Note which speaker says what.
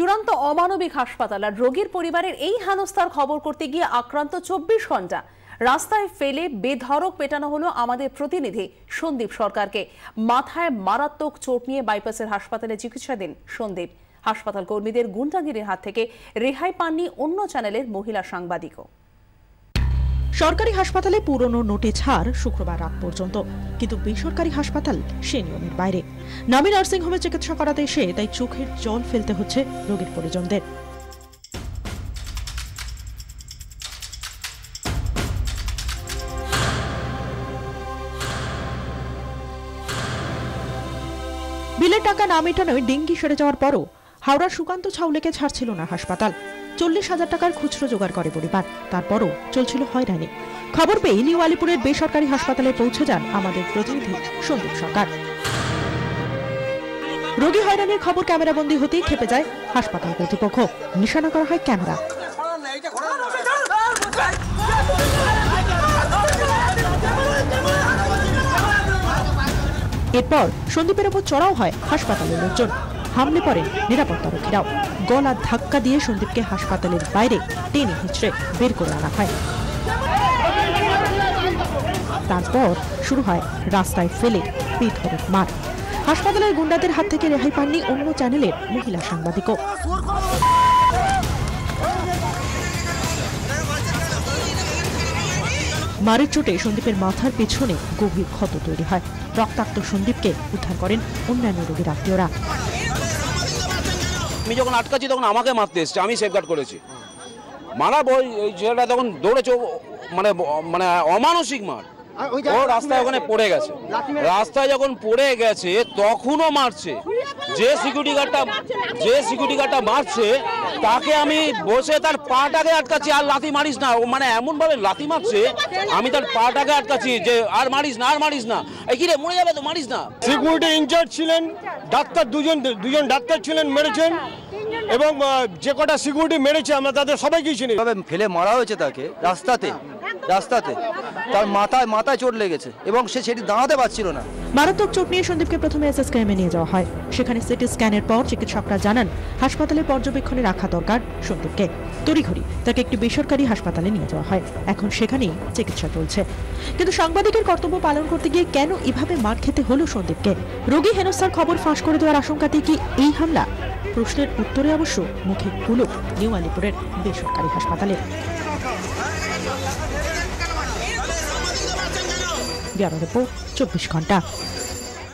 Speaker 1: চূড়ান্ত অমানবিক হাসপাতাল আর রোগীর পরিবারের এই হেনস্থার খবর করতে গিয়ে আক্রান্ত 24 ঘন্টা রাস্তায় ফেলে বেধড়ক পেটানো হলো আমাদের প্রতিনিধি সন্দীপ সরকারকে। মাথায় মারাত্মক চোট নিয়ে বাইপাসের হাসপাতালে চিকিৎসাধীন সন্দীপ। হাসপাতাল কর্মীদের গুন্ডাগিরির হাত থেকে রেহাই পাননি অন্য চ্যানেলের মহিলা সাংবাদিকও।
Speaker 2: সরকারি হাসপাতালে পুরনো নোটে ছাড় শুক্রবার রাত পর্যন্ত, কিন্তু বেসরকারি হাসপাতাল সে নিয়মের বাইরে। নামী নার্সিংহোমে চিকিৎসা করাতে এসে তাই চোখের জল ফেলতে হচ্ছে রোগীর পরিজনদের। বিলের টাকা না মেটানোয় ডেঙ্গি সেরে যাওয়ার পরও হাওড়ার সুকান্ত ছাউলেকে ছাড়ছিল না হাসপাতাল। 40,000 টাকার খুচরো জোগাড় করে পরিবার, তারপরও চলছিল হয়রানি। খবর পেয়ে নিউ আলিপুরের বেসরকারি হাসপাতালে পৌঁছে যান আমাদের প্রতিনিধি সন্দীপ সরকার। রোগী হয়রানির খবর ক্যামেরাবন্দি হতেই খেপে যায় হাসপাতাল কর্তৃপক্ষ। নিশানা করা হয় ক্যামেরা। এরপর সন্দীপের ওপর চড়াও হয় হাসপাতালের লোকজন। হামলে পড়ে নিরাপত্তারক্ষীরাও। গলা ধাক্কা দিয়ে সন্দীপকে হাসপাতালের বাইরে টেনে হিঁচড়ে বের করে আনা হয়। তারপর শুরু হয় রাস্তায় ফেলে বেধড়ক মার। হাসপাতালের গুন্ডাদের হাত থেকে রেহাই পাননি অন্য চ্যানেলের মহিলা সাংবাদিকও। মারের চোটে সন্দীপের মাথার পেছনে গভীর ক্ষত তৈরি হয়। রক্তাক্ত সন্দীপকে উদ্ধার করেন অন্যান্য রোগীর আত্মীয়রা।
Speaker 3: আমি যখন আটকাচ্ছি তখন আমাকে মারতে এসছে, আমি সেফগার্ড করেছি। মারা বই ওই ছেলেটা তখন দৌড়েছে, মানে মানে অমানসিক মার। ও রাস্তায় ওখানে পড়ে গেছে, রাস্তায় যখন পড়ে গেছে তখনও মারছে। যে সিকিউরিটি গার্ডটা মারছে তাকে আমি বসে তার পাটাকে আটকাচ্ছি, আর লাথি মারিস না। ও মানে এমন ভাবে লাথি মারছে, আমি তার পাটাকে আটকাচ্ছি যে আর মারিস না, আর মারিস না। এই কি রে, মরে যাবে তো, মারিস না।
Speaker 4: সিকিউরিটি ইনচার্জ ছিলেন, ডাক্তার দুজন ডাক্তার ছিলেন, মেরেছেন। এবং যে কটা সিকিউরিটি মেরেছে আমরা তাদের সবাইকেই চিনি।
Speaker 5: ফেলে মারা হয়েছে তাকে রাস্তাতে, তার মাথায় চোট লেগেছে এবং সে সেটি দাঁড়াতে পারছিল না।
Speaker 2: মারাত্মক চোট নিয়ে সন্দীপকে প্রথমে এসএসকেএমে নিয়ে যাওয়া হয়। সেখানে সিটি স্ক্যানের পর চিকিৎসকরা জানান হাসপাতালে পর্যবেক্ষণে রাখা দরকার সন্দীপকে। তড়িঘড়ি তাকে একটি বেসরকারি হাসপাতালে নিয়ে যাওয়া হয়। এখন সেখানেই চিকিৎসা চলছে। কিন্তু সাংবাদিকের কর্তব্য পালন করতে গিয়ে কেন এভাবে মার খেতে হলো সন্দীপকে? রোগী হেনস্থার খবর ফাঁস করে দেওয়ার আশঙ্কাতে কি এই হামলা? প্রশ্নের উত্তরে অবশ্য মুখে কুলুপ নিউ আলিপুরের বেসরকারি হাসপাতালে। 24 ঘন্টা।